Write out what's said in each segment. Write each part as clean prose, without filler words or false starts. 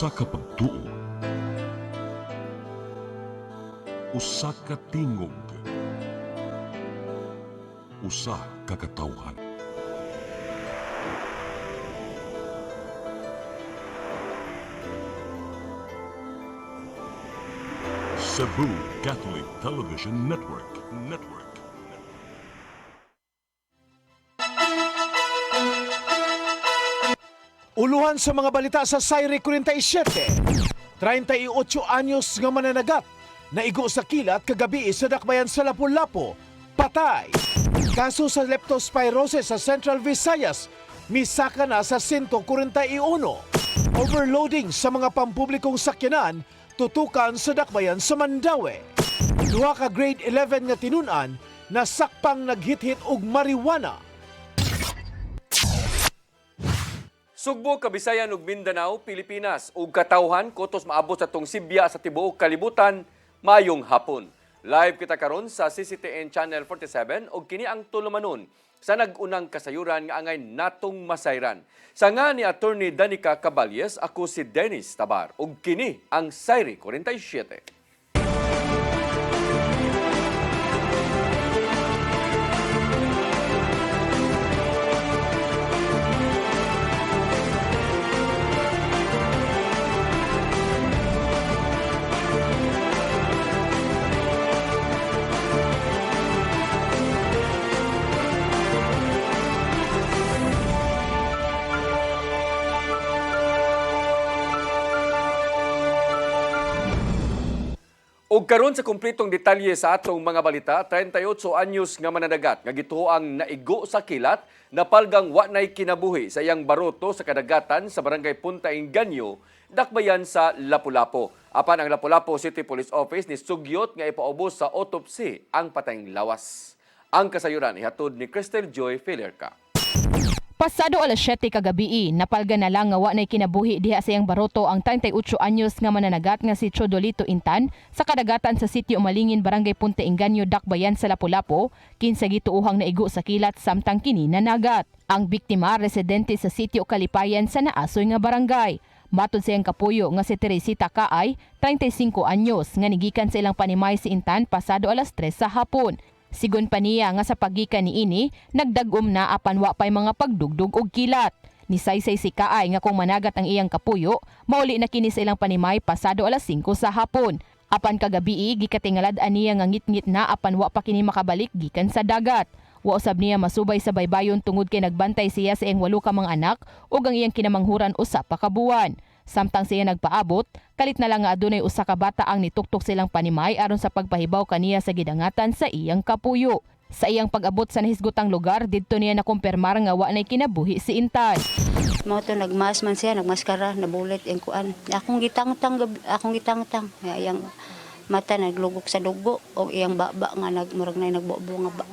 Usa ka pagtuo, usa ka tingog, usa ka katawhan. Cebu Catholic Television Network. Uluhan sa mga balita sa Sayre 47. 38 anyos nga mananagat naigo sa kilat kagabi sa dakbayan sa Lapu-Lapu. Patay. Kaso sa leptospirosis sa Central Visayas, misaka na sa 141. Overloading sa mga pampublikong sakyanan, tutukan sa dakbayan sa Mandaue. Duha ka grade 11 nga tinunan na sakpang naghit-hit og marijuana. Sugbo, Kabisayan ug Mindanao, Pilipinas ug katawhan kutos maabot sa tong Sibya sa tibuok kalibutan mayong hapon. Live kita karon sa CCTN Channel 47 ug kini ang tulumanon sa nag-unang kasayuran nga angay natong masayran. Sa nga ni Attorney Danica Caballes, ako si Dennis Tabar ug kini ang Sayre 47. Ug karon sa kumpletong detalye sa atong mga balita, 38 anyos nga mananagat nga gituoang naigo sa kilat napalgang wa nay kinabuhi sa iyang baroto sa kadagatan sa barangay Punta Inganyo, dakbayan sa Lapu-Lapu. Apan ang Lapu-Lapu City Police Office ni sugyot nga ipaubos sa autopsy ang patayng lawas. Ang kasayuran ihatod ni Crystal Joy Felerca. Pasado alas 7 kagabi, napalga na lang nga wa nay kinabuhi diha sa iyang baroto ang 38 anyos nga mananagat nga si Chodolito Intan sa kadagatan sa sitio Malingin, Barangay Punta Inganyo, dakbayan sa Lapu-Lapu, kinsa gituohang naigo sa kilat samtang kini nanagat. Ang biktima residente sa sitio Kalipayan sa Naasoy nga barangay. Matod sa iyang kapuyo nga si Teresita Kaay, 35 anyos, nga nigikan sa ilang panimay si Intan pasado alas 3 sa hapon. Sigon pa niya nga sa pagikan ni ini, nagdagom na apan wa pay mga pagdugdog og kilat. Nisaysay si Kaay nga kung managat ang iyang kapuyo, mauli na kini sa ilang panimay pasado alas 5 sa hapon. Apan kagabi, gikatingalad-an niya nga ngit-ngit na apan wa pa kini makabalik gikan sa dagat. Wa usab niya masubay sa baybayon tungod kay nagbantay siya sa iyang 8 ka mga anak ug ang iyang kinamanghuran usa pa ka buwan. Samtang siya nagpaabot, kalit na lang nga adunay usa ka bata ang nituktok silang panimay aron sa pagpahibaw kaniya sa gidangatan sa iyang kapuyo. Sa iyang pag-abot sa nahisgotang lugar, didto niya nakumpirmar nga wa nay kinabuhi si Intan. Mo to nagmas man siya, nagmaskara, nabulit yung kuan. Akong gitangtang, iyang mata naglugok sa dugo o iyang baba nga nagmurag na nagbuo nga ba.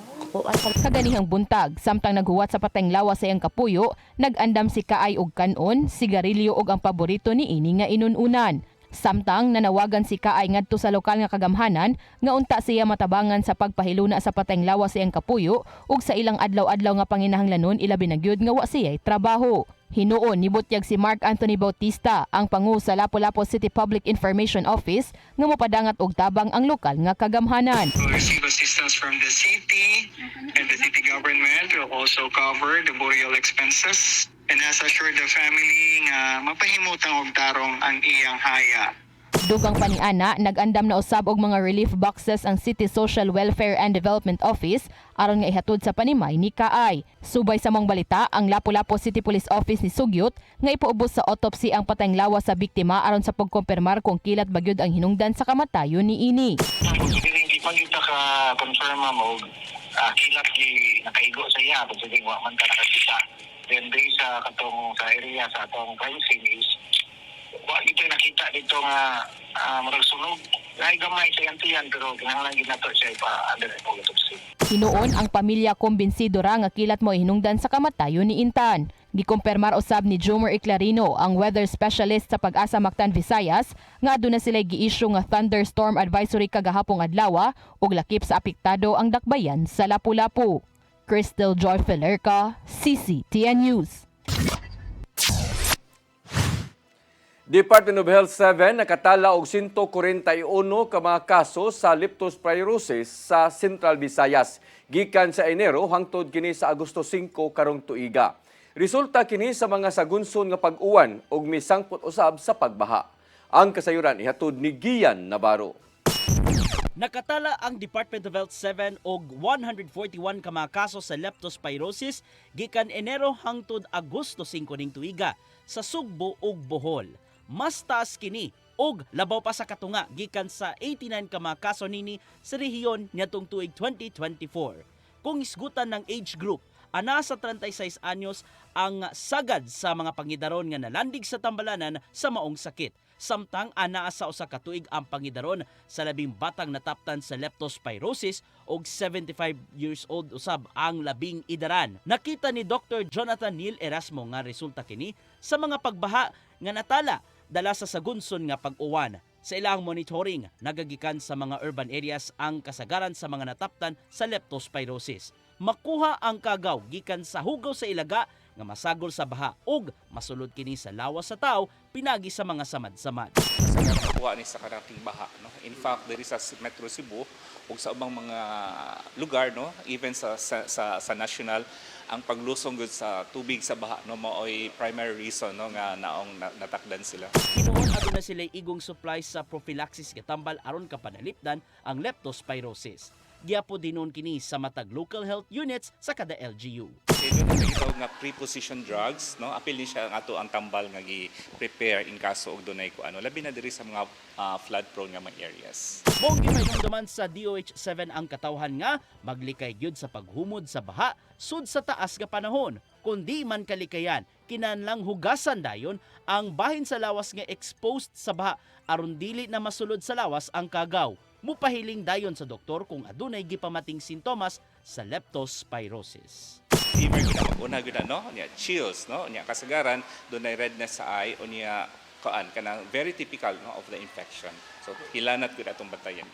Kaganihang buntag, samtang naghuwat sa patayng lawas sa iyang kapuyo, nag-andam si Kaay og kanon, sigarilyo og ang paborito ni ini nga inununan. Samtang nanawagan si Kaay ngadto sa lokal nga kagamhanan nga unta siya matabangan sa pagpahiluna sa patayng lawas sa iyang kapuyo ug sa ilang adlaw-adlaw nga panginahanglanon ilabi na gyud nga wa siya'y trabaho. Hinuon nibutyag si Mark Anthony Bautista, ang pangu sa Lapu-Lapu City Public Information Office, nga mopadangat og tabang ang lokal nga kagamhanan. We'll receive assistance from the city and the city government will also cover the burial expenses and has assured the family nga mapahimutang og tarong ang iyang haya. Dugang paniana, nag-andam na usab og mga relief boxes ang City Social Welfare and Development Office aron nga ihatod sa panimay ni Kaay. Subay sa mong balita, ang Lapu-Lapu City Police Office ni sugyot nga ipaubos sa autopsy ang patayng lawas sa biktima aron sa pagkumpirmar kung kilat bagyod ang hinungdan sa kamatayon ni ini. Hindi pa kita ka-confirm mo kilat gi nakaigo sa iya kung sige wa man ka nakakita. Then based sa katong sa area sa atong crime scene is wa ito nakita dito nga murag sunog. Ay gamay sa yantiyan pero kinahanglan gid nato siya pa-under autopsy. Hinuon ang pamilya kumbinsido ra nga kilat mo hinungdan sa kamatayon ni Intan. Gikumpirmar usab ni Jomer Iclarino, ang weather specialist sa Pag-asa Mactan, Visayas, nga aduna sila gi-issue nga thunderstorm advisory kagahapong adlaw ug lakip sa apektado ang dakbayan sa Lapu-Lapu. Crystal Joy Felerca, CCTN News. Department of Health 7 nakatala og 141 ka mga kaso sa leptospirosis sa Central Visayas gikan sa Enero hangtod kini sa Agosto 5 karong tuiga. Resulta kini sa mga sagunson nga pag-uwan ug misangpot usab sa pagbaha. Ang kasayuran ihatod ni Gian Navarro. Nakatala ang Department of Health 7 og 141 ka mga kaso sa leptospirosis gikan Enero hangtod Agosto 5 ning tuiga sa Sugbo ug Bohol. Mas taas kini og labaw pa sa katunga gikan sa 89 ka mga kaso nini sa rehiyon niadtong tuig 2024. Kung isgutan ng age group, ana sa 36 anyos ang sagad sa mga pangidaron nga nalandig sa tambalanan sa maong sakit. Samtang ana sa usa ka tuig ang pangidaron sa labing batang nataptan sa leptospirosis og 75 years old usab ang labing idaran. Nakita ni Dr. Jonathan Neil Erasmo nga resulta kini sa mga pagbaha nga natala dala sa sagunson nga pag-uwan. Sa ilang monitoring, nagagikan sa mga urban areas ang kasagaran sa mga nataptan sa leptospirosis. Makuha ang kagaw gikan sa hugaw sa ilaga nga masagol sa baha ug masulod kini sa lawas sa tao pinagi sa mga samad-samad. Sa nakuha ni sa karating baha, no? In fact, diri sa Metro Cebu ug sa ubang mga lugar, no, even sa national, ang paglusong gud sa tubig sa baha, no, mao'y primary reason, no, nga naong natakdan sila. Hinuon adto na sila igong supply sa prophylaxis katambal aron kapanalipdan ang leptospirosis. Giapo dinon kini sa matag local health units sa kada LGU. Ito na gitawag nga pre-position drugs, no, apil ni siya ato ang tambal nga gi-prepare in kaso og dunay ko ano, labi na diri sa mga flood prone nga mga areas. Mong gipahinumduman sa DOH-7 ang katawhan nga maglikay gyud sa paghumod sa baha sud sa taas nga panahon. Kundi man kalikayan, kinahanglang hugasan dayon ang bahin sa lawas nga exposed sa baha aron dili na masulod sa lawas ang kagaw. Mupahiling dayon sa doktor kung adunay gipamating sintomas sa leptospirosis. Fever gyud na mag-una gyud na, no, nya chills, no, nya kasagaran dunay redness sa eye o nya kanang very typical, no, of the infection. So hilanat gyud atong bantayan.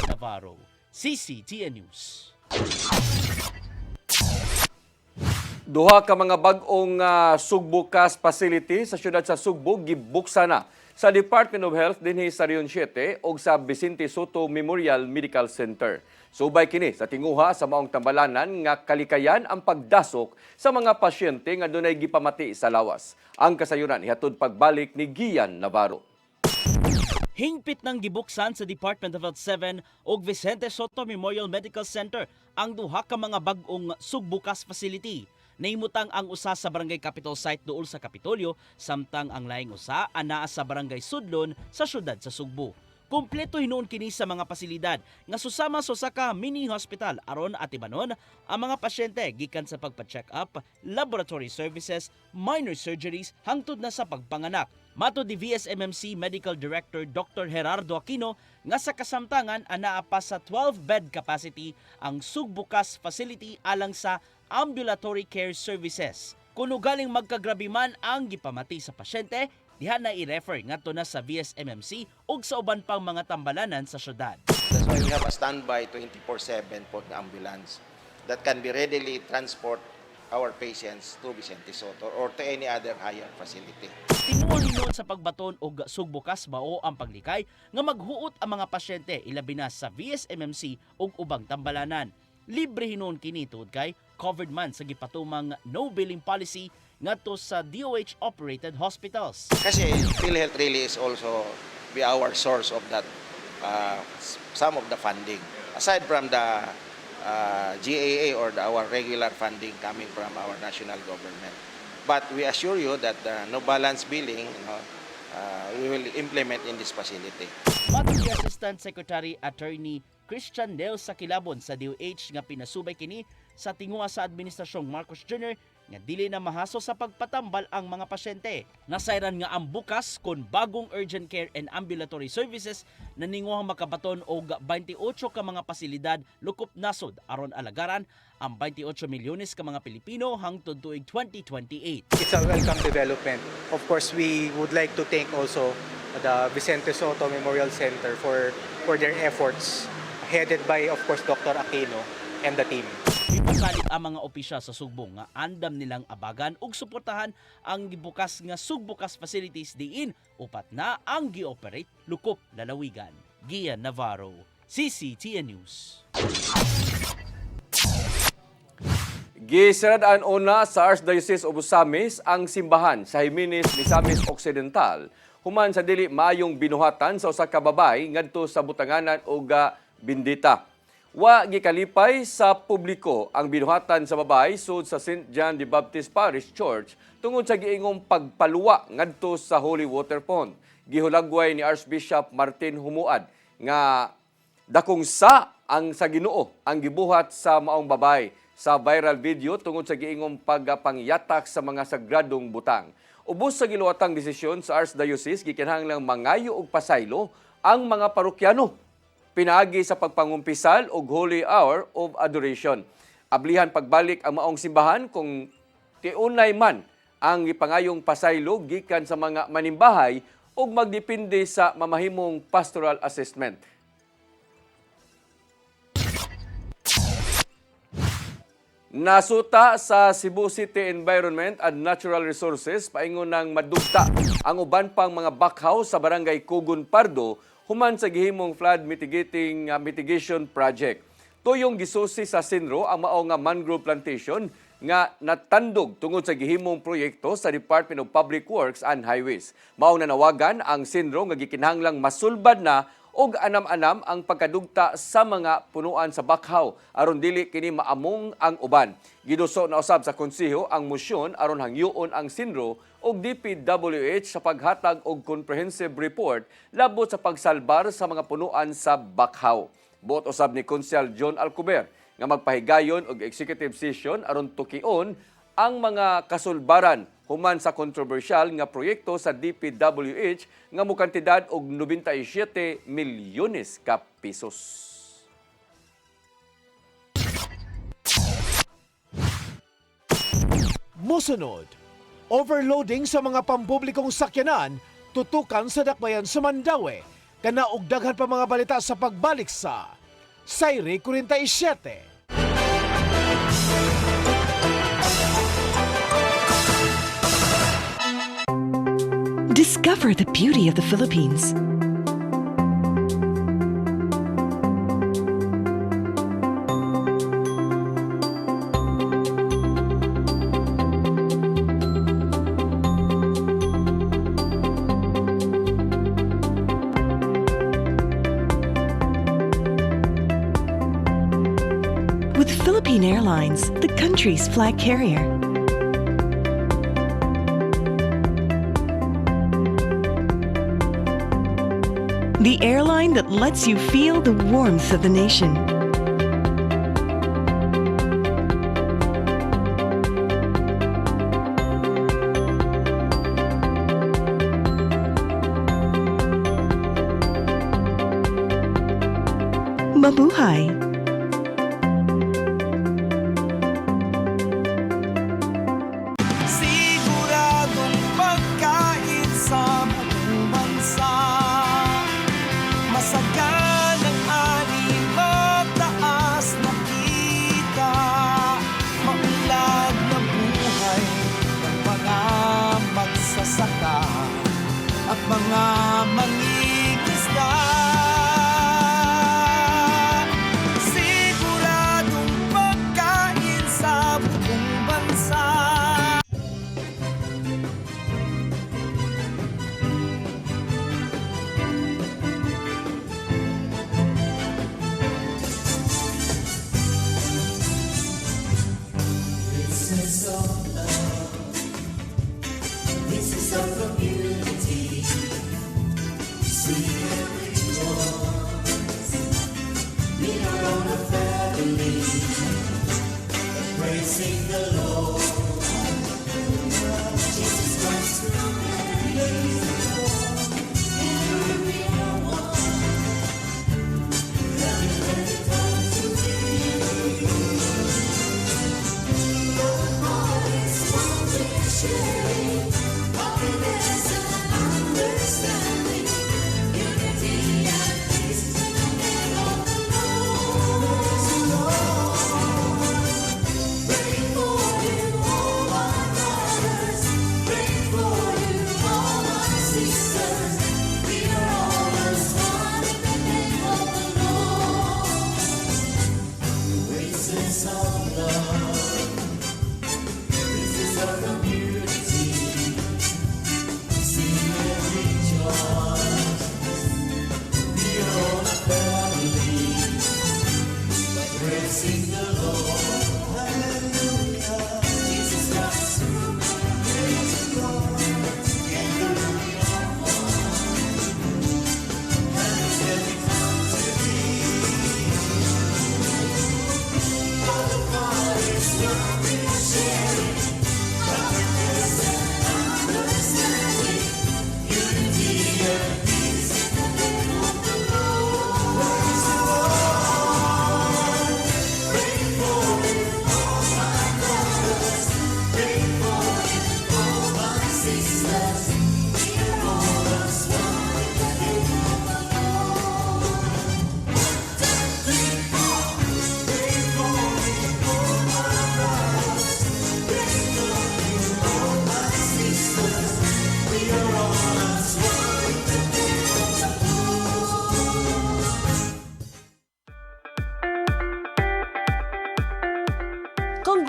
Navarro, CCTN News. Duha ka mga bag-ong Sugbo-Cas facility sa siyudad sa Sugbo gibuksa na sa Department of Health dinhi sa Region 7 ug sa Vicente Soto Memorial Medical Center. Subay kini sa tinguha sa maong tambalanan nga kalikayan ang pagdasok sa mga pasyente nga dunay gipamati sa lawas. Ang kasayuran ihatod pagbalik ni Gian Navarro. Hingpit ng gibuksan sa Department of Health 7 ug Vicente Soto Memorial Medical Center ang duha ka mga bag-ong Sugbo-Cas facility. Nahimutang ang usa sa barangay Capitol site duol sa Kapitolyo, samtang ang laing usa anaa sa barangay Sudlon sa syudad sa Sugbo. Kumpleto hinuon kini sa mga pasilidad nga susama sa usa ka mini hospital aron atibanon ang mga pasyente gikan sa pagpa-check up, laboratory services, minor surgeries hangtod na sa pagpanganak. Mato di VSMMC Medical Director Dr. Gerardo Aquino nga sa kasamtangan anaa pa sa 12-bed capacity ang Sugbo-Cas facility alang sa ambulatory care services. Kung galing magkagrabi man ang gipamati sa pasyente, diha na i-refer ngadto na sa VSMMC ug sa uban pang mga tambalanan sa syudad. That's why we have a standby 24/7 po na ambulance that can be readily transport our patients to Vicente Soto or to any other higher facility. Tinuon hinuon sa pagbaton og Sugbo-Cas mao ang paglikay nga maghuot ang mga pasyente ilabi na sa VSMMC ug ubang tambalanan. Libre hinuon kini tungod kay covered man sa gipatumang no billing policy ngadto sa DOH-operated hospitals. Kasi PhilHealth really is also be our source of that, some of the funding. Aside from the GAA or our regular funding coming from our national government. But we assure you that no balance billing, we will implement in this facility. Matod ni Assistant Secretary Attorney Christian Del Sakilabon sa DOH nga pinasubay kini sa tinguha sa Administrasyong Marcos Jr. nga dili na mahaso sa pagpatambal ang mga pasyente. Nasayran nga ang bukas kon bagong urgent care and ambulatory services na ninguhang makabaton og 28 ka mga pasilidad lukop nasod aron alagaran ang 28 milyones ka mga Pilipino hangtod tuig 2028. It's a welcome development. Of course, we would like to thank also the Vicente Soto Memorial Center for their efforts, headed by, of course, Dr. Aquino and the team. Ipasalit ang mga opisyal sa Sugbo nga andam nilang abagan ug suportahan ang gibukas nga Sugbukas facilities diin upat na ang gi-operate lukop lalawigan. Gian Navarro, CCTN News. Gisaradaan una sa Archdiocese of Osamis ang simbahan sa Jimenez, Misamis Occidental human sa dili maayong binuhatan sa usa ka babay ngadto sa butanganan og Bindita. Wa gikalipay sa publiko ang binuhatan sa babay sud sa St. John the Baptist Parish Church tungod sa giingong pagpaluwa ngadto sa Holy Water Pond. Gihulagway ni Archbishop Martin Humuad nga dakong ang sa Ginoo ang gibuhat sa maong babay sa viral video tungod sa giingong pagpangyatak sa mga sagradong butang. Ubos sa giluwatang desisyon sa Archdiocese, gikinahanglang mangayo og pasaylo ang mga parokyano pinaagi sa pagpangumpisal og Holy Hour of Adoration. Ablihan pagbalik ang maong simbahan kung tiunay man ang ipangayong pasaylo gikan sa mga manimbahay ug magdepende sa mamahimong pastoral assessment. Nasuta sa Cebu City Environment and Natural Resources paingon ng madugta ang uban pang mga bakhaw sa barangay Kugon Pardo human sa gihimong flood mitigation project. Tuyong gisusi sa Sinro ang mao nga mangrove plantation nga natandog tungod sa gihimong proyekto sa Department of Public Works and Highways. Mao nanawagan ang Sinro nga gikinahanglang masulbad na og anam-anam ang pagkadugta sa mga punuan sa bakhaw aron dili kini maamong ang uban. Giduso na usab sa konseho ang motion aron hangyoon ang Sinro og DPWH sa paghatag og comprehensive report labot sa pagsalbar sa mga punuan sa bakhaw. Buot usab ni Konsehal John Alcober nga magpahigayon og executive session aron tukion ang mga kasulbaran human sa kontrobersyal nga proyekto sa DPWH nga mokantidad og 97 milyones ka pesos. Musunod, overloading sa mga pampublikong sakyanan tutukan sa dakbayan sa Mandaue. Kana og daghan pa mga balita sa pagbalik sa Sayre 47. Discover the beauty of the Philippines. With Philippine Airlines, the country's flag carrier. The airline that lets you feel the warmth of the nation. Mabuhay! Siguradong pagkain sa buong bansa. Masaganang ani, mataas na kita, maunlad na buhay ng mga magsasaka at mga mangingisda.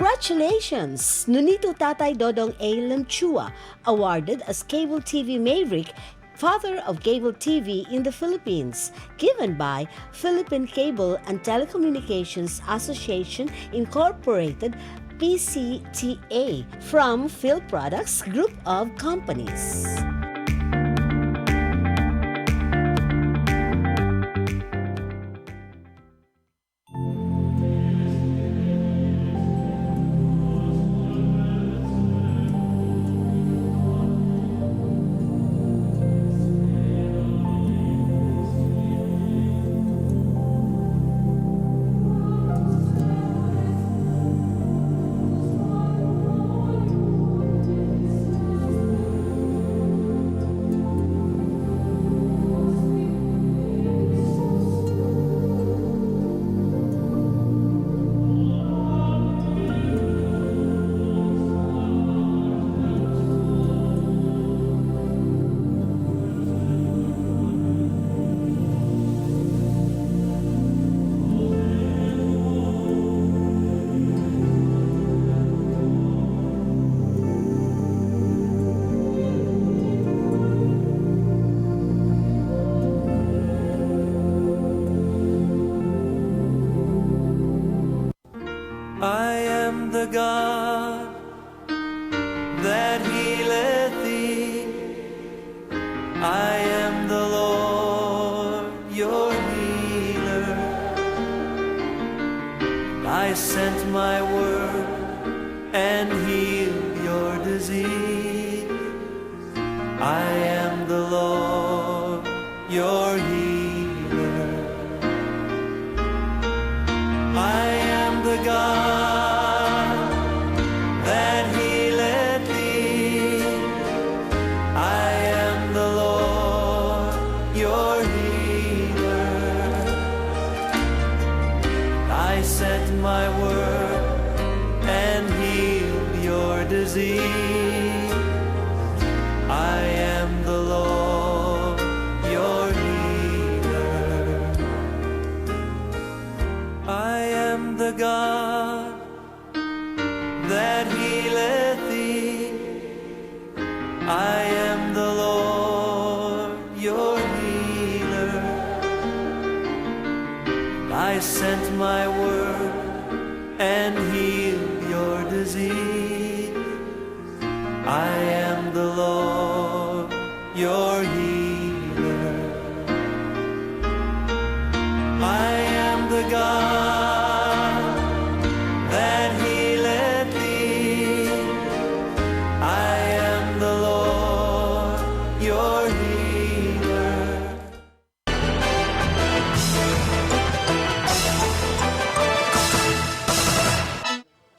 Congratulations! Nunito Tatay Dodong A. Lamchua, awarded as Cable TV Maverick, Father of Cable TV in the Philippines, given by Philippine Cable and Telecommunications Association Incorporated, PCTA, from Phil Products Group of Companies. I am the God that healeth thee. I am the Lord, your healer. I sent my word and healed your disease. I am the Lord, your healer. I am the God that healeth thee. I am the Lord, your healer. I sent my word and healed your disease. I am the Lord, your healer. I am the God that healeth thee. I am the Lord, your healer. I sent my word and healed your disease. I am the Lord, your healer. I am the God that healeth thee. I am the Lord, your healer.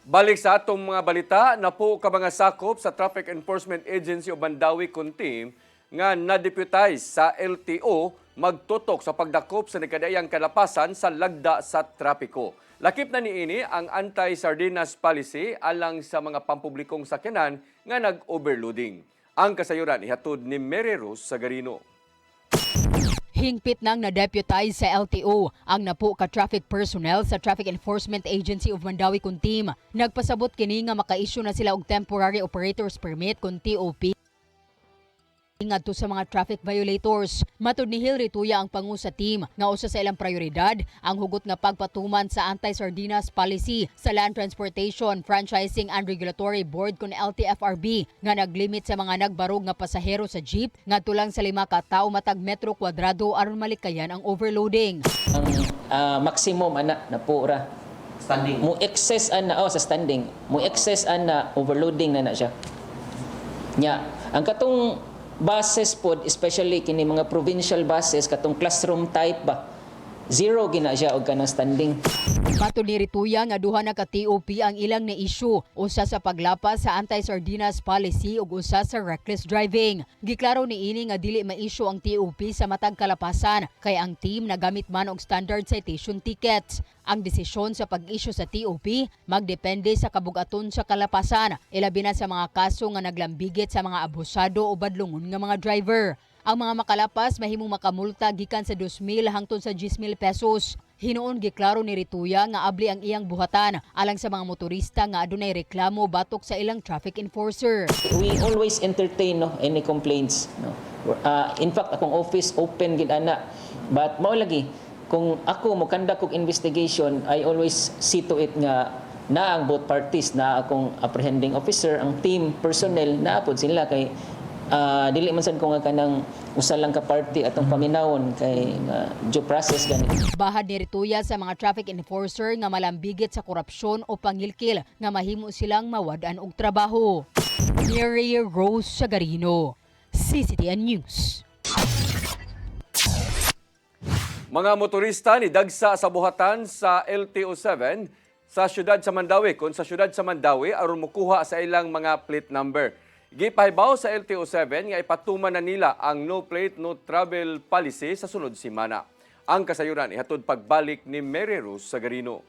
Balik sa atong mga balita, na po ka mga sakop sa Traffic Enforcement Agency o Mandawi Kuntim nga na-deputize sa LTO magtutok sa pagdakop sa nakadayang kalapasan sa lagda sa trapiko. Lakip na niini ang anti-sardinas policy alang sa mga pampublikong sakyanan nga nag-overloading. Ang kasayuran ihatod ni Mary Rose Sagarino. Hingpit nang na-deputize sa LTO ang napo ka traffic personnel sa Traffic Enforcement Agency of Mandawi Kuntim. Nagpasabot kini nga maka-issue na sila og Temporary Operators Permit kung TOP ngadto sa mga traffic violators. Matud ni Hilry Tuya ang pangu sa team nga usa sa ilang prioridad ang hugot nga pagpatuman sa anti-sardinas policy sa Land Transportation, Franchising and Regulatory Board kun LTFRB nga naglimit sa mga nagbarog nga pasahero sa jeep ngadto lang sa 5 ka tawo matag metro kwadrado aron malikayan ang overloading. Ang maximum ana na po ra standing mo excess ana sa standing mo excess ana overloading na siya nya ang katong buses pod, especially kini mga provincial buses katong classroom type ba, zero gina siya og kanang standing. Matud ni Rituya nga duha na ka TOP ang ilang na issue, usa sa paglapas sa anti-sardinas policy ug usa sa reckless driving. Giklaro ni ini nga dili ma-issue ang TOP sa matag kalapasan kay ang team nagamit man og standard citation tickets. Ang desisyon sa pag-issue sa TOP magdepende sa kabugaton sa kalapasan, ilabi na sa mga kaso nga naglambigit sa mga abusado o badlungon nga mga driver. Ang mga makalapas mahimong makamulta gikan sa 2,000 hangtod sa 10,000 pesos. Hinuon giklaro ni Rituya nga abli ang iyang buhatan alang sa mga motorista nga adunay reklamo batok sa ilang traffic enforcer. We always entertain any complaints. In fact, akong office open gid ana. But mao lagi, kung ako mo conduct og investigation, I always see to it nga na ang both parties, na akong apprehending officer, ang team personnel na apod sila kay dili man sad ko nga kanang usa lang ka party atong paminawon kay due process gani. Bahad ni Rituya sa mga traffic enforcer nga malambigit sa korupsyon o pangilkil nga mahimo silang mawad-an og trabaho. Mary Rose Sagarino, CCTN News. Mga motorista ni dagsa sa buhatan sa LTO7 sa siyudad sa Mandawi kung sa siyudad sa Mandawi aron mokuha sa ilang mga plate number. Gipahibaw sa LTO7 nga ipatuman na nila ang no plate no travel policy sa sunod semana. Ang kasayuran ihatod pagbalik ni Mary Rose Sagarino.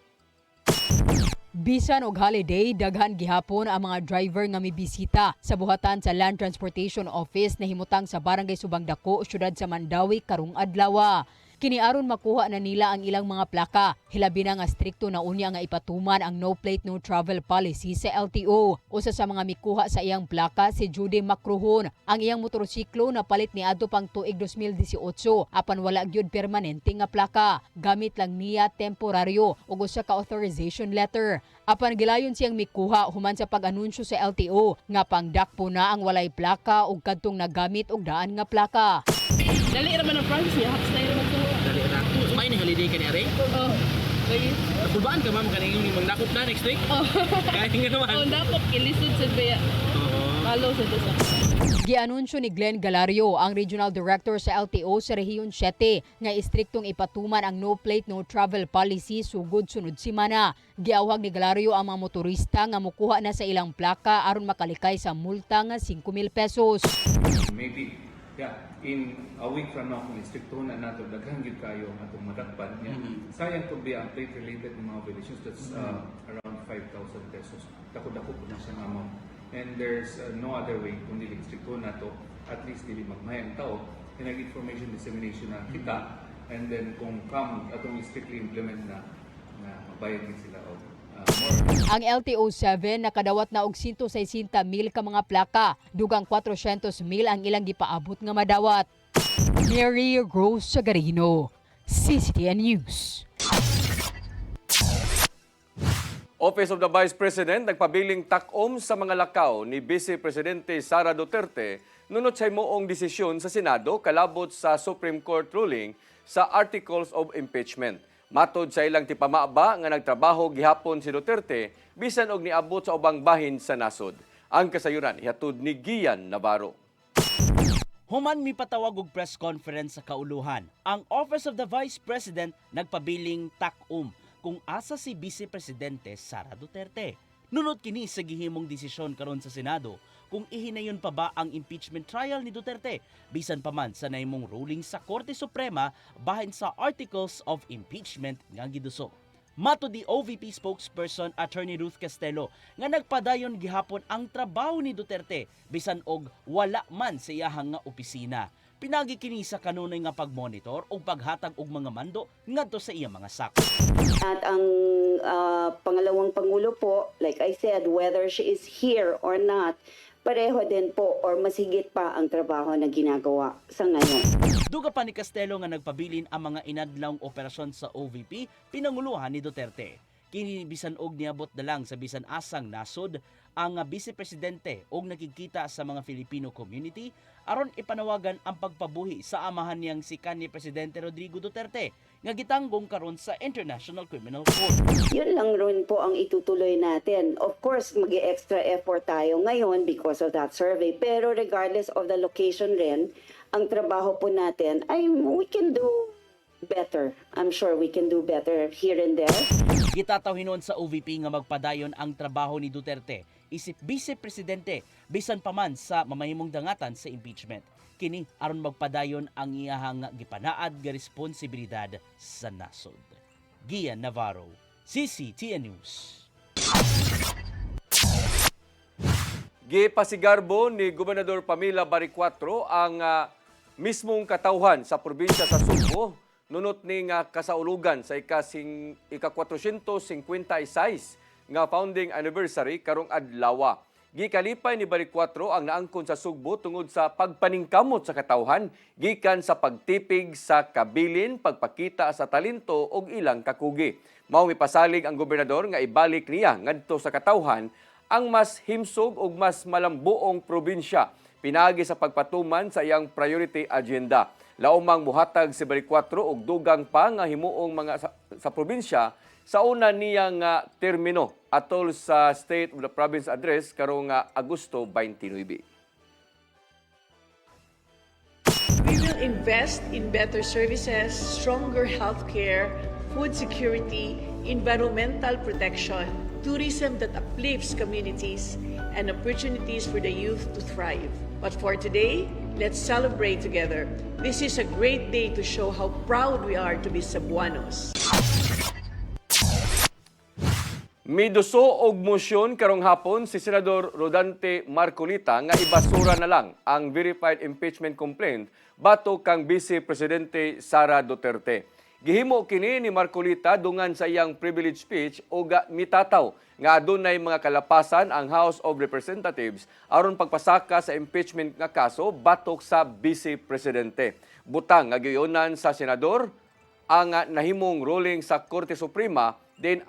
Bisan og holiday, daghan gihapon ang mga driver nga mibisita sa buhatan sa Land Transportation Office na himutang sa Barangay Subang Dako, siyudad sa Mandawi karong adlaw. Kini aron makuha na nila ang ilang mga plaka. Hilabi na nga strikto na unya nga ipatuman ang no plate no travel policy sa LTO. Usa sa mga mikuha sa iyang plaka si Judy Macruhon. Ang iyang motorsiklo na palit ni adto pang tuig 2018 apan wala gyud permanente nga plaka. Gamit lang niya temporaryo ug usa ka authorization letter. Apan gilayon siyang mikuha human sa pag-anunsyo sa LTO nga pangdakpo na ang walay plaka ug kadtong nagamit og daan nga plaka. Dali raman ang France, hapos na raman to. Dali ra. Sumay ni holiday ka ni Are? Oh. Lagi. Napulbaan ka ma'am kanang yung magdakop na next week? Oh. Kaya nga naman. Oh, dakop kilisod sa baya. Malo sa dosa. Gianunsyo ni Glenn Galario, ang Regional Director sa LTO sa Rehiyon 7, nga istriktong ipatuman ang no plate no travel policy sugod sunod semana. Giawhag ni Galario ang mga motorista nga mukuha na sa ilang plaka aron makalikay sa multa nga 5,000 pesos. Maybe, in a week from now, kung istrikto na nato, daghang gid kayo ang atong madakpan niya. Sayang to be ang plate-related mga violations, that's around 5,000 pesos. Dako-dako po na siya amount. And there's no other way kung dili istrikto na to, at least dili magmayang tao, information dissemination na kita, and then kung atong strictly implement na mabayad din sila o Ang LTO7 nakadawat na og 160,000 ka mga plaka, dugang 400,000 ang ilang gipaabot nga madawat. Mary Rose Sagarino, CCTN News. Office of the Vice President nagpabiling takom sa mga lakaw ni Vice Presidente Sara Duterte nunot sa himuong desisyon sa Senado kalabot sa Supreme Court ruling sa Articles of Impeachment. Matod sa ilang tipamaba nga nagtrabaho gihapon si Duterte bisan og niabot sa ubang bahin sa nasod. Ang kasayuran ihatod ni Gian Navarro. Human mipatawag og press conference sa kauluhan, ang Office of the Vice President nagpabiling takom kung asa si Vice Presidente Sara Duterte. Nunod kini sa gihimong desisyon karon sa Senado kung ihinayon pa ba ang impeachment trial ni Duterte bisan pa man sa nahimong ruling sa Korte Suprema bahin sa Articles of Impeachment nga gidusok. Mato di OVP spokesperson Attorney Ruth Castelo nga nagpadayon gihapon ang trabaho ni Duterte bisan og wala man sa iyahang nga opisina. Pinagi kini sa kanunay nga pagmonitor o paghatag og mga mando ngadto sa iyang mga sakop. At ang pangalawang Pangulo po, like I said, whether she is here or not, pareho din po or mas higit pa ang trabaho na ginagawa sa ngayon. Duga pa ni Castelo nga nagpabilin ang mga inadlawng operasyon sa OVP pinanguluhan ni Duterte. Kini bisan og niabot na lang sa bisan asang nasod ang Vice Presidente og nakikita sa mga Filipino community aron ipanawagan ang pagpabuhi sa amahan niyang si kanhi Presidente Rodrigo Duterte nga gitanggong karon sa International Criminal Court. Yun lang rin po ang itutuloy natin. Of course, mag-extra effort tayo ngayon because of that survey. Pero regardless of the location rin, ang trabaho po natin ay we can do better. I'm sure we can do better here and there. Gitataw hinon sa OVP nga magpadayon ang trabaho ni Duterte isip Vice Presidente bisan pa man sa mamahimong dangatan sa impeachment. Kini aron magpadayon ang iyahang gipanaad nga responsibilidad sa nasod. Gian Navarro, CCTN News. Gipasigarbo ni Gobernador Pamela Baricuatro ang mismong katawhan sa probinsya sa Sugbo, nunot ning kasaulugan sa ika-456 nga founding anniversary karong adlaw. Gikalipay ni Balik 4 ang naangkon sa Sugbo tungod sa pagpaningkamot sa katawhan gikan sa pagtipig sa kabilin, pagpakita sa talento ug ilang kakugi. Mao mipasalig ang gobernador nga ibalik niya ngadto sa katawhan ang mas himsog ug mas malambuong probinsya pinagi sa pagpatuman sa iyang priority agenda. Laumang muhatag si Balik 4 og dugang pa nga himuong mga sa probinsya sa una niyang termino atol sa State of the Province Address karong Agosto 29. We will invest in better services, stronger healthcare, food security, environmental protection, tourism that uplifts communities, and opportunities for the youth to thrive. But for today, let's celebrate together. This is a great day to show how proud we are to be Cebuanos. Miduso og motion karong hapon si Senador Rodante Marcolita nga ibasura na lang ang verified impeachment complaint batok kang Vice Presidente Sara Duterte. Gihimo kini ni Marcolita dungan sa iyang privilege speech o mitataw nga adunay mga kalapasan ang House of Representatives aron pagpasaka sa impeachment nga kaso batok sa Vice Presidente. Butang nga giyonan sa senador ang nahimong ruling sa Korte Suprema din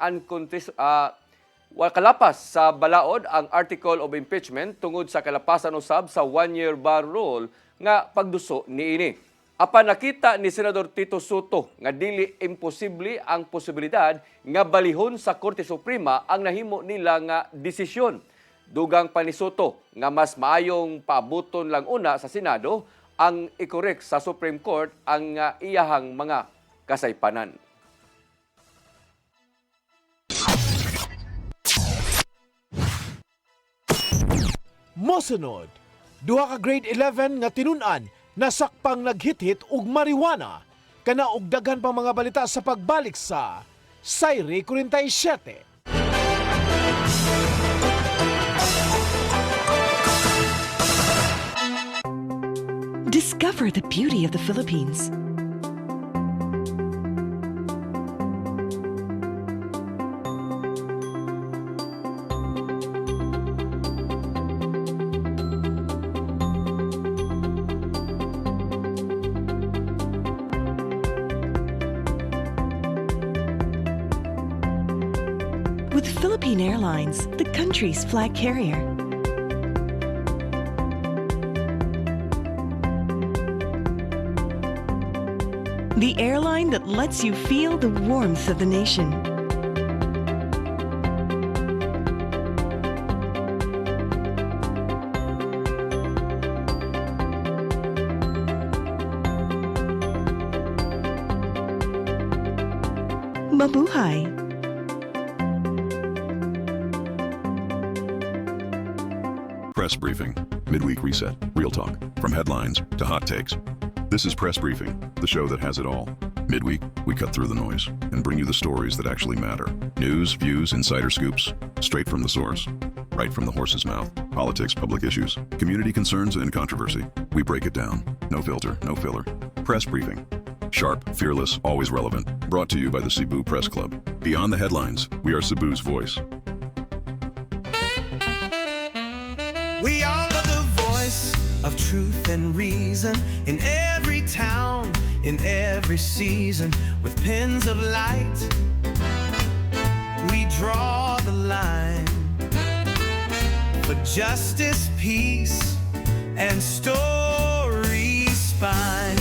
kalapas sa balaod ang article of impeachment tungod sa kalapasan usab sa 1-year bar rule nga pagduso niini. Apan nakita ni Senador Tito Soto nga dili imposible ang posibilidad nga balihon sa Korte Suprema ang nahimo nila nga desisyon. Dugang pa ni Soto nga mas maayong paabuton lang una sa Senado ang i-correct sa Supreme Court ang iyahang mga kasaypanan. Mosunod, duha ka grade 11 nga tinun-an nasakpang naghit-hit og marijuana kana og daghan pa mga balita sa pagbalik sa Sayre 47. Discover the beauty of the Philippines. With Philippine Airlines, the country's flag carrier. The airline that lets you feel the warmth of the nation. Mabuhay! Press Briefing. Midweek reset. Real talk. From headlines to hot takes. This is Press Briefing, the show that has it all. Midweek, we cut through the noise and bring you the stories that actually matter. News, views, insider scoops. Straight from the source. Right from the horse's mouth. Politics, public issues, community concerns, and controversy. We break it down. No filter, no filler. Press Briefing. Sharp, fearless, always relevant. Brought to you by the Cebu Press Club. Beyond the headlines, we are Cebu's voice. We are the voice of truth and reason in every town, in every season. With pens of light, we draw the line for justice, peace, and stories spine.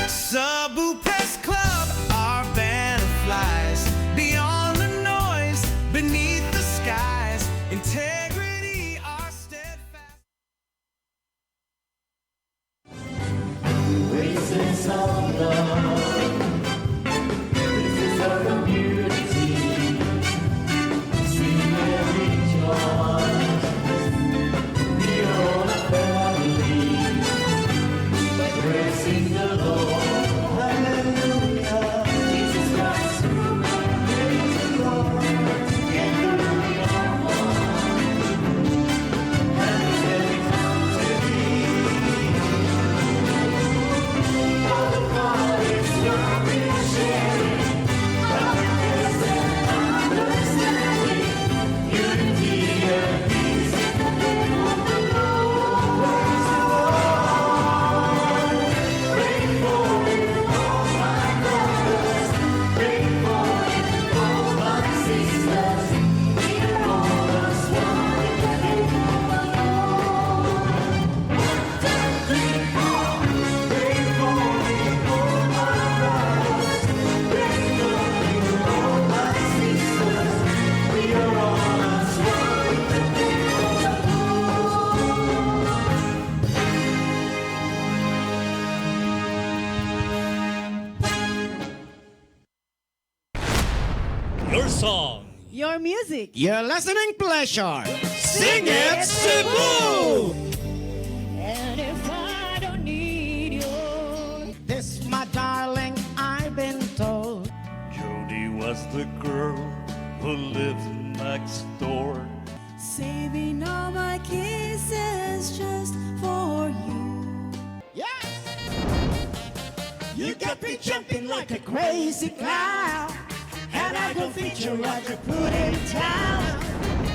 Cebu Press Club, our banner flies beyond the noise, beneath the skies. Integrity, our steadfast. Voices of love, voices of community, sing and rejoice. We are all a family. Your song. Your music. Your listening pleasure. Sing it, Cebu! And if I don't need you, This, my darling, I've been told. Jody was the girl who lived next door. saving all my kisses just for you. Yes! You got me jumping like a crazy clown. And I don't think you're right to put it down.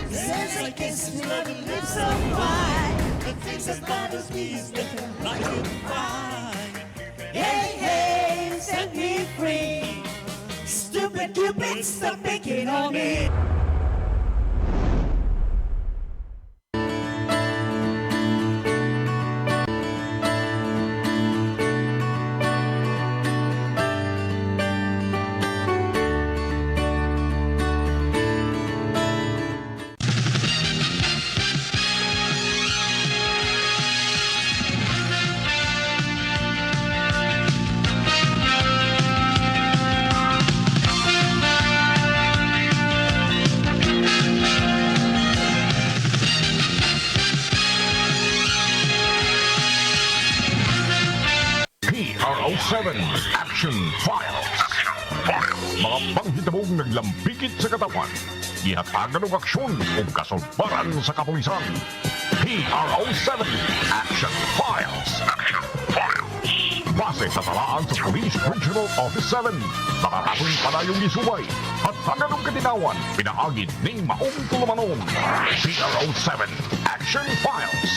Since I kiss you, love your lips so fine. The things that bothers me is nothing like you find. Hey, hey, set me free. Stupid Cupid, stop picking on me. PRO7 Action Files. Mga panghitabong naglambikit sa katawan. Ihatagan ng aksyon o kasulbaran sa kapulisan. PRO7 Action Files. Base sa talaan sa Police Regional Office 7. Nakakatuloy palayong gisubay at taganong katinawan pinaagid ng maong tulumanon. PRO7 Action Files.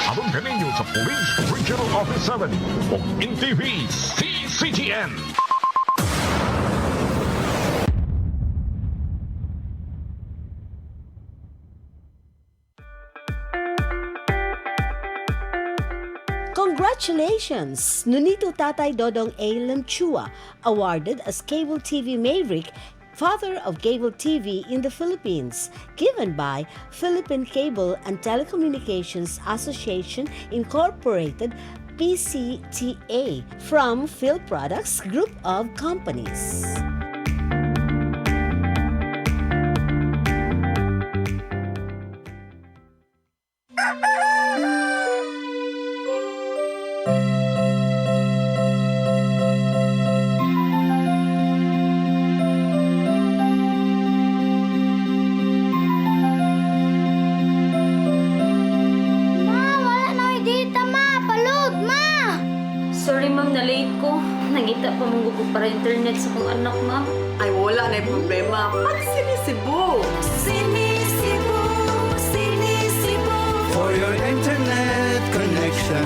Abang kaninyo sa Police Regional Office 7 o NTV CCTN. Congratulations! Nunito Tatay Dodong A. Limchua, awarded as Cable TV Maverick, Father of Cable TV in the Philippines, given by Philippine Cable and Telecommunications Association Incorporated, PCTA, from Phil Products Group of Companies. Sorry ma'am, na-late ko. Nangita pa mong gugo para internet sa kong anak, ma'am. Ay, wala na yung problema. Pag sinisibo. Sinisibo, sinisibo. For your internet connection.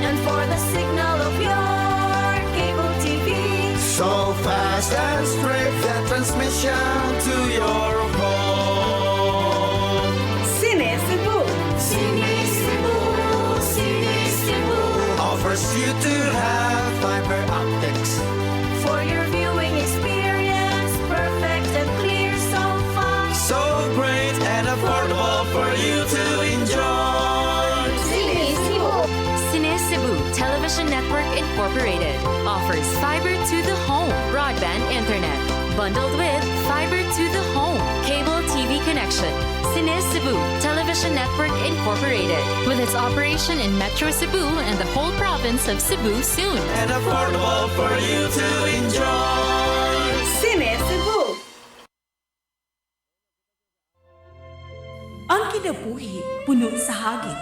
And for the signal of your cable TV. So fast and straight, the transmission to your phone. Sinisibo. Sinisibo, sinisibo. Offers you to have fiber optics. For your viewing experience, perfect and clear so fast. So great and affordable for you to enjoy. Sinisibo. Sinisibo Television Network Incorporated offers fiber to the home broadband internet bundled with fiber to the home cable TV connection. Sinisibo Television Network Incorporated, with its operation in Metro Cebu and the whole province of Cebu soon. And affordable for you to enjoy. Sinisibo. Ang kinabuhi puno sa hagit.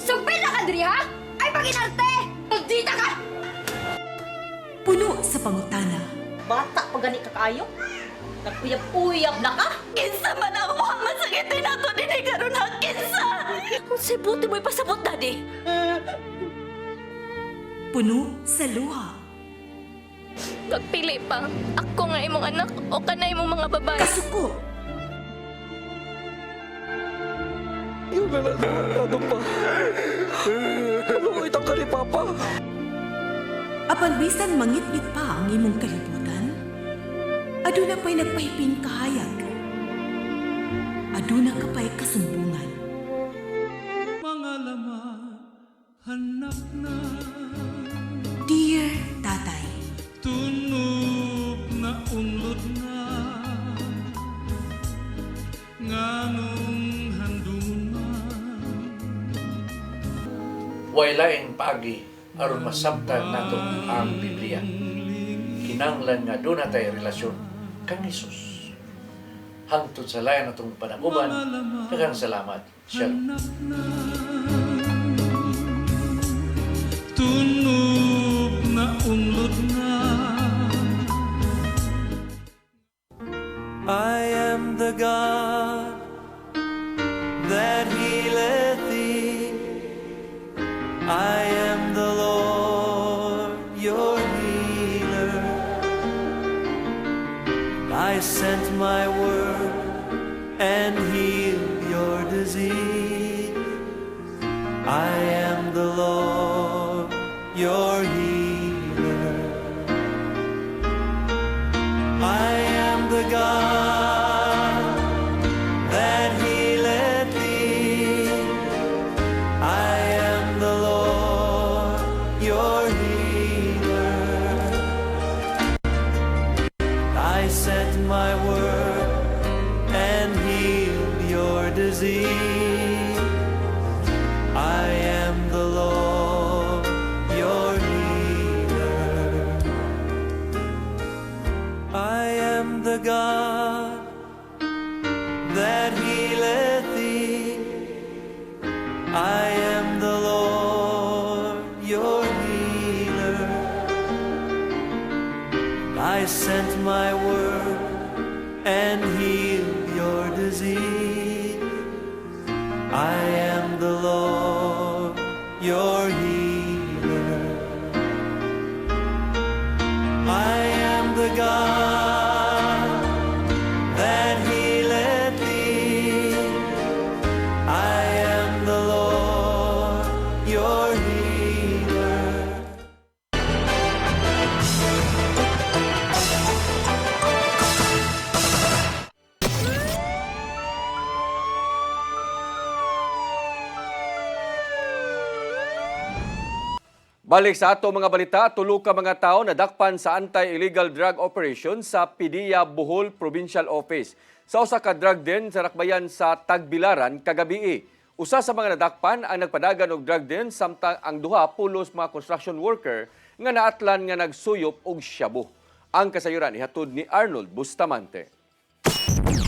Sugpil na ka, Dri, ha? Ay, paginarte! Pagdita ka! Puno sa pangutana. Bata pa gani ka kayo? Naguyab-uyab na ka? Kinsa man ang mga masakitin nato din ay karoon na kinsa! Kung si buti mo'y pasabot, Daddy. Puno sa luha. Pagpili pa, ako nga imong anak o kanay imong mga babae. Kasuko. Yung ano pa? Ano itang ka ni Papa? Apan bisan mangit-ngit pa ang imong kalibutan, aduna pa'y nagpahiping kahayag. Aduna ka pa'y kasumbungan. Mga laman, hanap na. Dear Tatay, Tunog lain-lain paagi aron masabtan nato ang Biblia. Kinahanglan nga doon natay relasyon kang Hesus. Hangtod sa layan natong panaguban, daghang salamat. Shalom. Tunog na unlod na. I am the God that healeth thee. I am the Lord, your healer. I sent my word and healed your disease. I am the Lord, your healer. I am the God that healeth thee. I am the Lord, your healer. I sent my word and healed your disease. I am the Lord, your healer. I am the God that healeth thee. I am the Lord, your healer. I sent my word and healed your disease. I am the Lord, your healer. I am the God that healeth thee. I am the Lord, your healer. Balik sa ato mga balita, tulo ka mga tao nadakpan sa anti-illegal drug operation sa PDEA Bohol Provincial Office. Sa usa ka drug den sa Rakbayan sa Tagbilaran kagabi. Usa sa mga nadakpan ang nagpadagan og drug den samtang ang duha pulos mga construction worker nga naatlan nga nagsuyop og shabu. Ang kasayuran ihatod ni Arnold Bustamante.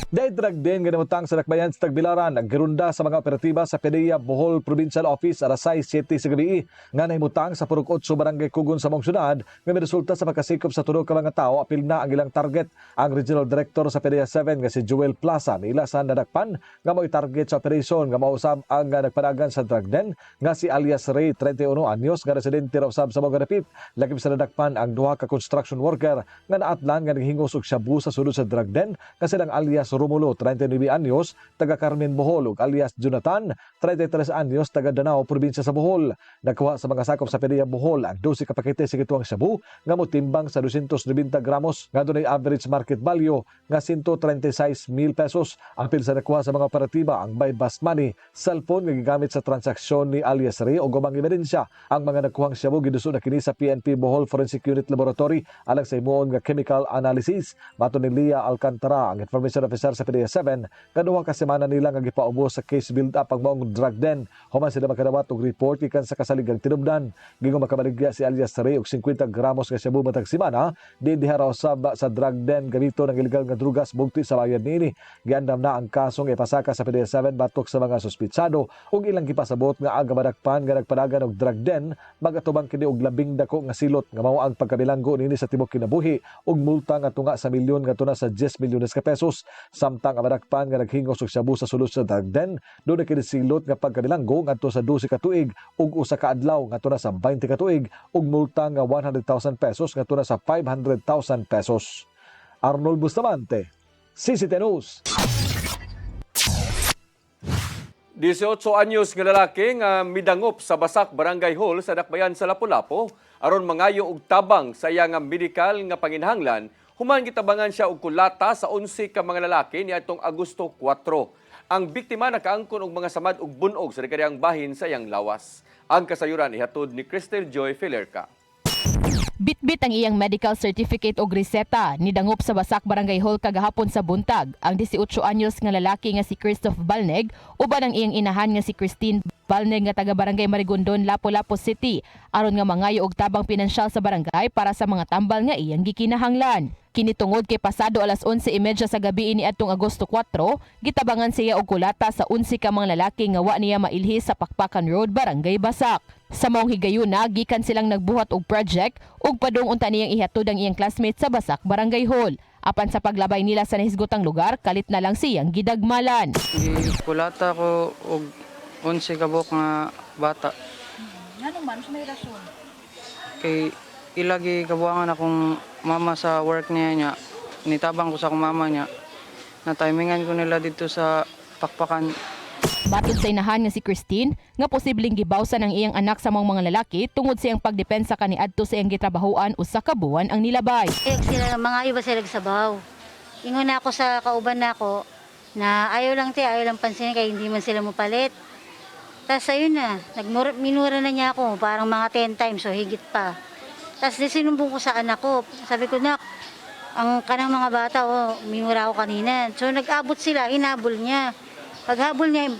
Dahil drug din nga namutang sa Nakbayan sa Tagbilaran, naggerunda sa mga operatiba sa PDEA Bohol Provincial Office alas 6:07 sa gabi nga nahimutang sa Purok 8 Barangay Kugon sa mong syudad nga may resulta sa pagkasikop sa tulo ka mga tao apil na ang ilang target. Ang Regional Director sa PDEA 7 nga si Joel Plaza nila sa nadakpan nga mo'y target sa operasyon nga mausab ang nagpadagan sa drug den nga si alias Ray 31 anyos nga residente ra usab sa mga dapit. Lagip sa nadakpan ang duha ka construction worker nga naatlan nga naghingos og shabu sa sulod sa drug den nga silang alias Romulo, 39 anyos, taga Carmen Bohol, ug alias Jonathan, 33 anyos, taga Danao, probinsya sa Bohol. Nagkuha sa mga sakop sa PDEA Bohol ang 12 ka pakete sa gituang shabu nga motimbang sa 290 gramos nga dunay average market value nga 136,000 pesos. Ang pil sa nakuha sa mga operatiba ang buy bus money, cellphone nga gigamit sa transaksyon ni alias Ray o gumang ebidensya. Ang mga nakuhang shabu giduso na kini sa PNP Bohol Forensic Unit Laboratory alang sa himuon nga chemical analysis. Mato ni Lia Alcantara, ang information officer sa PDEA 7, kaduha ka semana nila nga gipaubos sa case build-up ang maong drug den. Human sila makadawat og report ikan sa kasaligang tinubdan. Gingo makabaligya si alias Ray og 50 gramos nga shabu matag semana di diha raw sa drug den gamito ng illegal nga drugas bugti sa bayan niini. Giandam na ang kasong ipasaka sa PDEA 7 batok sa mga suspitsado ug ilang gipasabot nga aga madakpan nga nagpadagan og drug den magatubang kini og labing dako nga silot nga mao ang pagkabilanggo niini sa tibuok kinabuhi ug multa nga tunga sa milyon nga tuna sa 10 milyones ka pesos. Samtang ang madakpan nga naghingos og shabu sa sulod sa drug den doon na kinisilot nga pagkabilanggo ngadto sa 12 ka tuig ug usa ka adlaw ngadto na sa 20 ka tuig ug multa nga 100,000 pesos ngadto na sa 500,000 pesos. Arnold Bustamante, CCTV News. 18 anyos nga lalaki nga midangop sa Basak Barangay Hall sa Dakbayan sa Lapu-Lapu aron mangayo og tabang sa iya nga medikal nga panginhanglan. Human gitabangan siya og kulata sa 11 ka mga lalaki niadtong Agosto 4. Ang biktima nakaangkon og mga samad ug bunog sa rekadiyang bahin sa iyang lawas. Ang kasayuran ihatod ni Cristel Joy Filerca. Bitbit ang iyang medical certificate o reseta nidangop sa Basak Barangay Hall kagahapon sa buntag ang 18 anyos nga lalaki nga si Christoph Balneg uban ang iyang inahan nga si Christine Balneg nga taga Barangay Marigondon, Lapu-Lapu City aron nga mangayo og tabang pinansyal sa barangay para sa mga tambal nga iyang gikinahanglan. Kinitungod kay pasado alas 11:30 sa gabi niadtong Agosto 4, gitabangan siya og kulata sa 11 ka mga lalaki nga wa niya mailhi sa Pakpakan Road, Barangay Basak. Sa maong higayuna, gikan silang nagbuhat og project ug padung unta niyang ihatod ang iyang classmate sa Basak Barangay Hall. Apan sa paglabay nila sa nahisgotang lugar, kalit na lang siyang gidagmalan. Kulata ko og 11 ka buok nga bata. Anong man may rason? Kay ilagi kabuangan akong mama sa work niya, nitabang ko sa akong mama niya. Na timingan ko nila dito sa Pakpakan. Batod sa inahan nga si Christine, nga posibleng gibawsan ang iyang anak sa mga lalaki tungod sa iyang pagdepensa kaniadto sa iyang gitrabahoan usa ka buwan ang nilabay. Sila mga iba sila nagsabaw. Ingon na ako sa kauban nako na ayaw lang pansinin kay hindi man sila mopalit. Tapos ayun na, minura na niya ako parang mga 10 times o higit pa. Tapos sinumbong ko sa anak ko. Sabi ko, nak, ang kanang mga bata, minura ako kanina. So nag-abot sila, hinabol niya. Paghabol niya,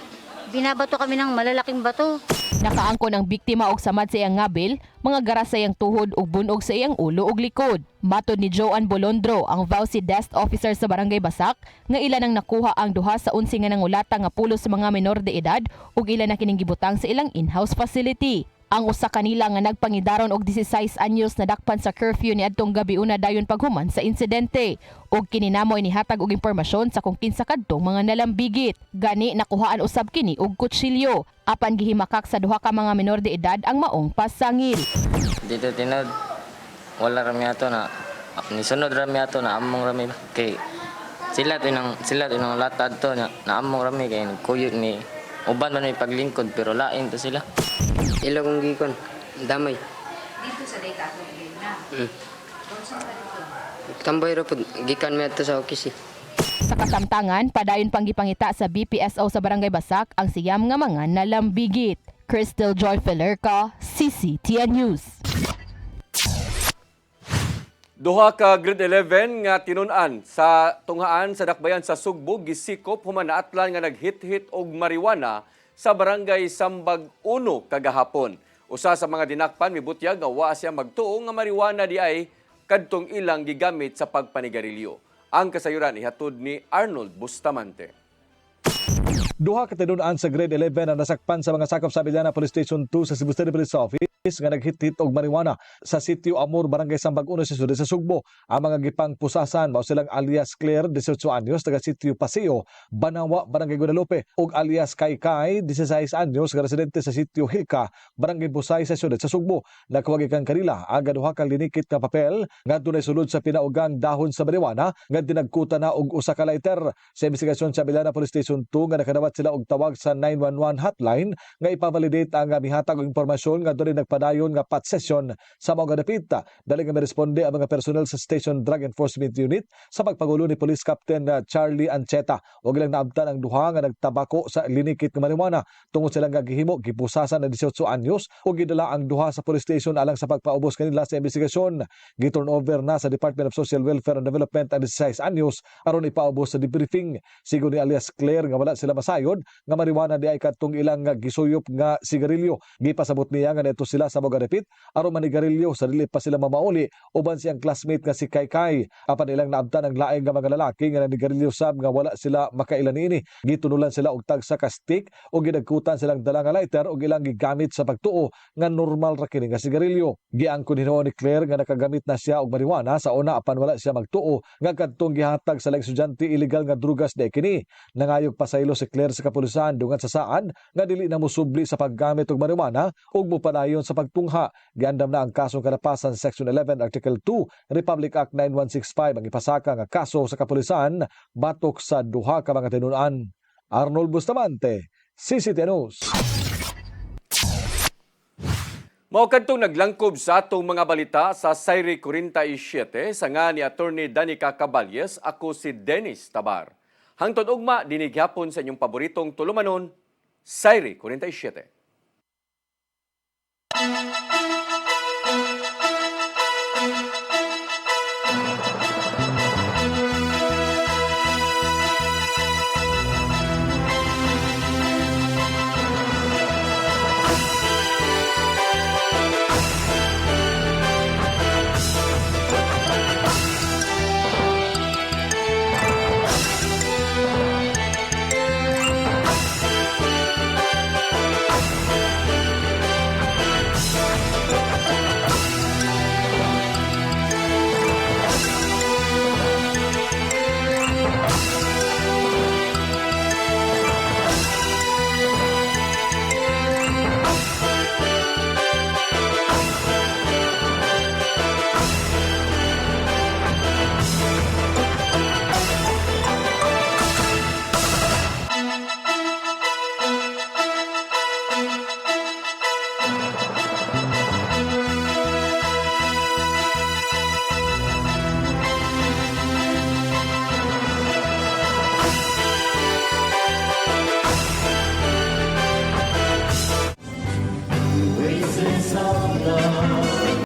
binabato kami ng malalaking bato. Nakaangkon ang biktima og samad sa iyang ngabil, mga garas sa iyang tuhod ug bunog sa iyang ulo ug likod. Matod ni Joan Bolondro, ang VAUSI Desk Officer sa Barangay Basak, nga ilan ang nakuha ang duha sa 11 nga nangulata nga pulos sa mga menor de edad ug ilan na kining gibutang sa ilang in-house facility. Ang usa kanila nga nagpangidaron og 16 anyos na dakpan sa curfew niadtong gabi una dayon paghuman sa insidente ug kininamoy nihatag og impormasyon sa kung kinsa kadtong mga nalambigit. Gani nakuhaan usab kini og kutsilyo apan gihimakak sa duha ka mga menor de edad ang maong pasangil. Dito tinod, wala rami ato na, nisunod rami ato na among rami ba? Kay sila tinong latad to na among rami kay nagkuyog ni uban man may paglingkod pero lain to sila. Ilong gikon, damay. Dito sa data ko na. Tambay ra pud gikan mi adto sa okis. Sa kasamtangan, padayon pang gipangita sa BPSO sa Barangay Basak ang siyam nga mga nalambigit. Crystal Joy Felerca, CCTN News. Duha ka grade 11 nga tinun-an sa tunghaan sa dakbayan sa Sugbo gisikop human naatlan nga naghit-hit og marijuana sa Barangay Sambag 1 kagahapon. Usa sa mga dinakpan mibutyag nga wa siya magtuo nga marijuana di ay kadtong ilang gigamit sa pagpanigarilyo. Ang kasayuran ihatod ni Arnold Bustamante. Duha ka tinun-an sa grade 11 ang nasakpan sa mga sakop sa Abiliana Police Station 2 sa Cebu City Police Office nga naghit-hit og marijuana sa Sitio Amor, Barangay Sambag 1 sa Sugbo. Ang mga gipang pusasan mao silang alias Claire, 18 anyos, taga Sitio Paseo, Banawa, Barangay Guadalupe, ug alias Kaykay, 16 anyos, nga residente sa Sitio Hilka, Barangay Busay sa siyudad sa Sugbo. Nakuwag kang kanila aga duha ka linikit nga papel nga dunay sulod sa pinaugang dahon sa marijuana nga dinagkuta na og usa ka lighter. Sa investigasyon sa Abiliana Police Station 2 nga nakadawat sila og tawag sa 911 hotline nga ipavalidate ang mihatag og impormasyon nga dunay padayon nga pat session sa mga dapita. Dali nga meresponde ang mga personel sa Station Drug Enforcement Unit sa pagpagulo ni Police Captain Charlie Ancheta. Og ilang naabtan ang duha nga nagtabako sa linikit nga marijuana tungod silang gihimo gipusasan na 18 anyos ug gidala ang duha sa police station alang sa pagpaubos kanila sa investigasyon. Giturn over na sa Department of Social Welfare and Development ang 16 anyos aron ipaubos sa debriefing. Sigo ni alias Claire nga wala sila masayod nga marijuana di ay kadtong ilang gisuyop nga sigarilyo. Gipasabot niya nga neto sila sa mga dapit aron manigarilyo sa dili pa sila mamauli uban siyang classmate nga si Kaykay. Apan ilang naabtan ang laing nga mga lalaki nga nanigarilyo sab nga wala sila makailan niini. Gitunulan sila og tag sa kastik o ginagkutan silang dala nga lighter og ilang gigamit sa pagtuo nga normal ra kini nga sigarilyo. Giangkon hinuon ni Claire nga nakagamit na siya og marijuana sa una apan wala siya magtuo nga kadtong gihatag sa estudyante illegal nga drugas de kini. Nangayog pasaylo si Claire sa kapulisan dungan sa saan nga dili na musubli sa paggamit og marijuana ug mopadayon sa pagtungha. Giandam na ang kasong kalapasan sa Section 11 Article 2 Republic Act 9165 ang ipasaka nga kaso sa kapulisan batok sa duha ka mga tinun-an. Arnold Bustamante, CCTN News. Mao kadtong naglangkob sa atong mga balita sa Sayre 47 sa nga ni Attorney Danica Caballes, ako si Dennis Tabar. Hangtod ugma dinig hapon sa inyong paboritong tulumanon, Sayre 47.